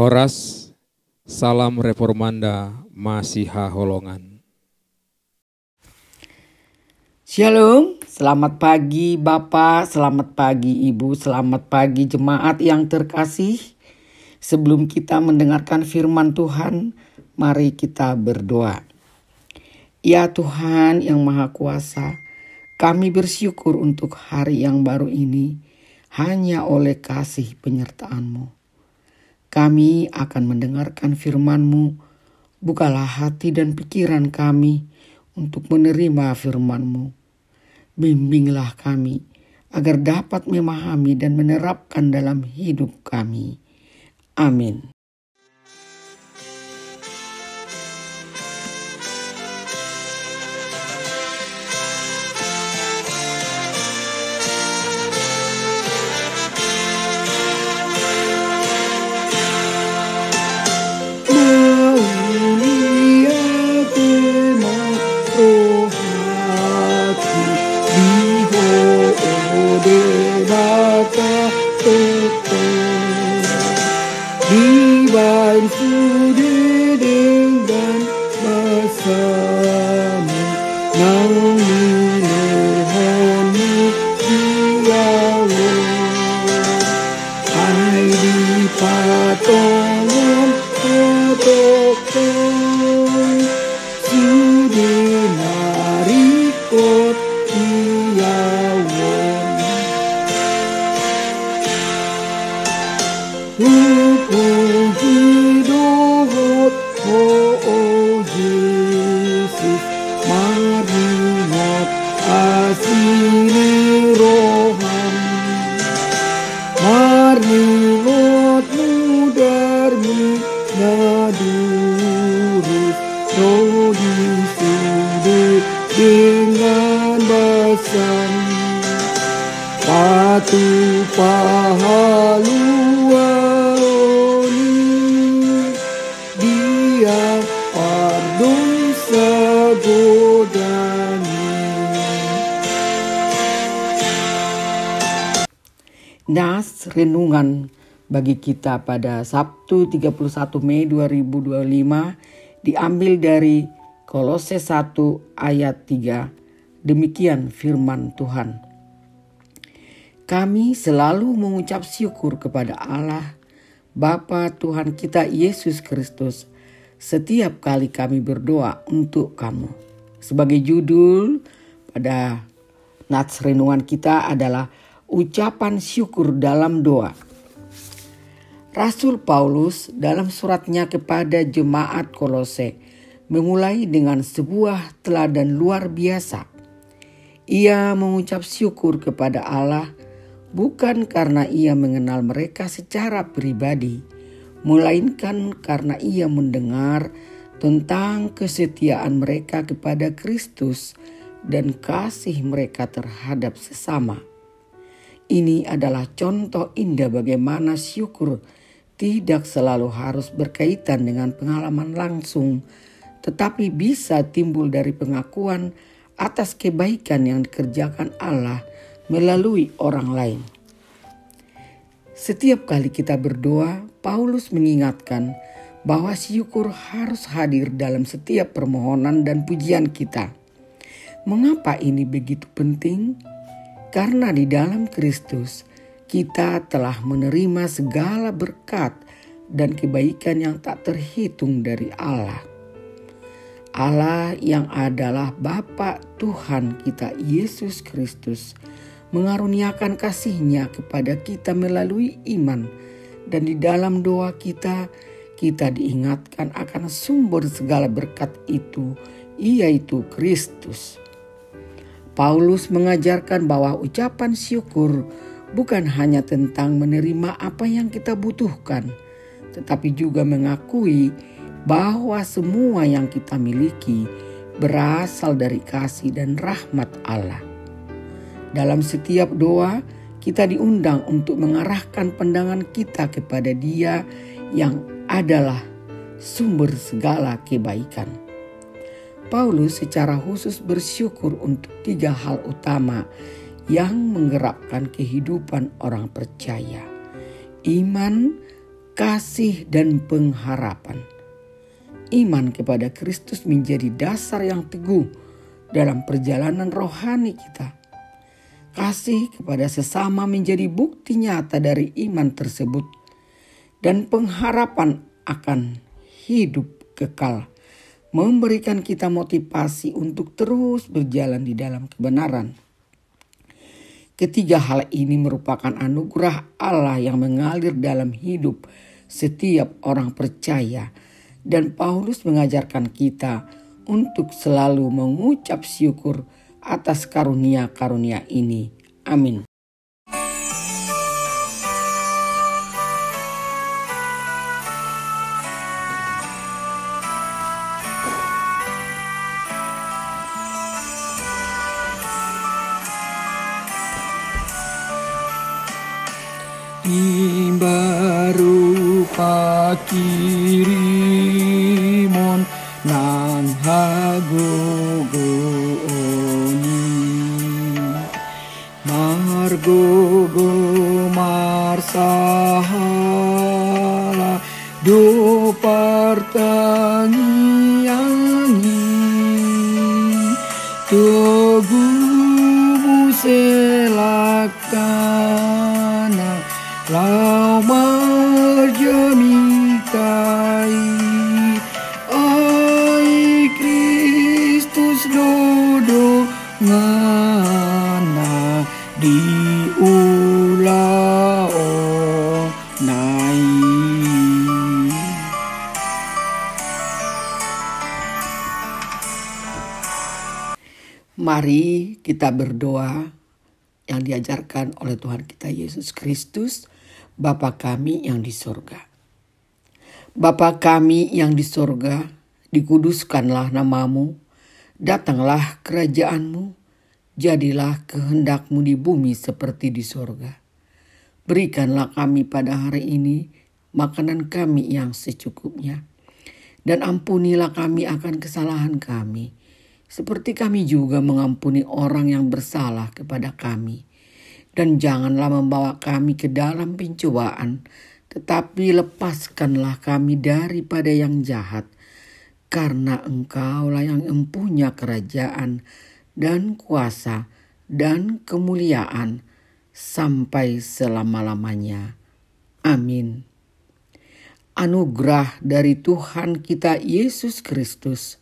Horas, salam reformanda Masiha Holongan. Shalom, selamat pagi Bapak, selamat pagi Ibu, selamat pagi jemaat yang terkasih. Sebelum kita mendengarkan firman Tuhan, mari kita berdoa. Ya Tuhan yang Maha Kuasa, kami bersyukur untuk hari yang baru ini hanya oleh kasih penyertaan-Mu. Kami akan mendengarkan firman-Mu, bukalah hati dan pikiran kami untuk menerima firman-Mu. Bimbinglah kami agar dapat memahami dan menerapkan dalam hidup kami. Amin. Dengan basam patu pahaluani dia pardon sagodani. Nas renungan bagi kita pada Sabtu 31 Mei 2025 diambil dari Kolose 1 ayat 3. Demikian firman Tuhan. Kami selalu mengucap syukur kepada Allah, Bapa Tuhan kita Yesus Kristus, setiap kali kami berdoa untuk kamu. Sebagai judul pada nats renungan kita adalah ucapan syukur dalam doa. Rasul Paulus dalam suratnya kepada jemaat Kolose memulai dengan sebuah teladan luar biasa. Ia mengucap syukur kepada Allah bukan karena ia mengenal mereka secara pribadi, melainkan karena ia mendengar tentang kesetiaan mereka kepada Kristus dan kasih mereka terhadap sesama. Ini adalah contoh indah bagaimana syukur tidak selalu harus berkaitan dengan pengalaman langsung, tetapi bisa timbul dari pengakuan atas kebaikan yang dikerjakan Allah melalui orang lain. Setiap kali kita berdoa, Paulus mengingatkan bahwa syukur harus hadir dalam setiap permohonan dan pujian kita. Mengapa ini begitu penting? Karena di dalam Kristus kita telah menerima segala berkat dan kebaikan yang tak terhitung dari Allah. Allah yang adalah Bapa Tuhan kita Yesus Kristus mengaruniakan kasih-Nya kepada kita melalui iman, dan di dalam doa kita diingatkan akan sumber segala berkat itu, yaitu Kristus. Paulus mengajarkan bahwa ucapan syukur bukan hanya tentang menerima apa yang kita butuhkan, tetapi juga mengakui bahwa semua yang kita miliki berasal dari kasih dan rahmat Allah. Dalam setiap doa, kita diundang untuk mengarahkan pandangan kita kepada Dia yang adalah sumber segala kebaikan. Paulus secara khusus bersyukur untuk 3 hal utama yang menggerakkan kehidupan orang percaya: iman, kasih dan pengharapan. Iman kepada Kristus menjadi dasar yang teguh dalam perjalanan rohani kita. Kasih kepada sesama menjadi bukti nyata dari iman tersebut. Dan pengharapan akan hidup kekal memberikan kita motivasi untuk terus berjalan di dalam kebenaran. Ketiga hal ini merupakan anugerah Allah yang mengalir dalam hidup setiap orang percaya, dan Paulus mengajarkan kita untuk selalu mengucap syukur atas karunia-karunia ini. Amin. Baru pakirimon nang hagogo oni margogo marsahala do pertaniangi tugu selakana lau marjamikai ai Kristus dodo ngana diulao nai. Mari kita berdoa yang diajarkan oleh Tuhan kita Yesus Kristus. Bapa kami yang di sorga. Bapa kami yang di sorga, dikuduskanlah namamu, datanglah kerajaanmu, jadilah kehendakmu di bumi seperti di sorga. Berikanlah kami pada hari ini makanan kami yang secukupnya, dan ampunilah kami akan kesalahan kami, seperti kami juga mengampuni orang yang bersalah kepada kami. Dan janganlah membawa kami ke dalam pencobaan, tetapi lepaskanlah kami daripada yang jahat. Karena Engkaulah yang empunya kerajaan dan kuasa dan kemuliaan sampai selama-lamanya. Amin. Anugerah dari Tuhan kita Yesus Kristus,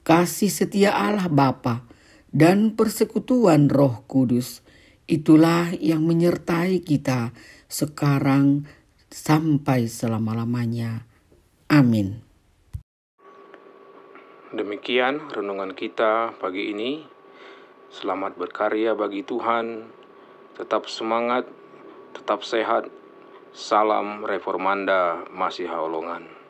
kasih setia Allah Bapa, dan persekutuan Roh Kudus, itulah yang menyertai kita sekarang sampai selama-lamanya. Amin. Demikian renungan kita pagi ini. Selamat berkarya bagi Tuhan. Tetap semangat, tetap sehat. Salam Reformanda Masiha Holongan.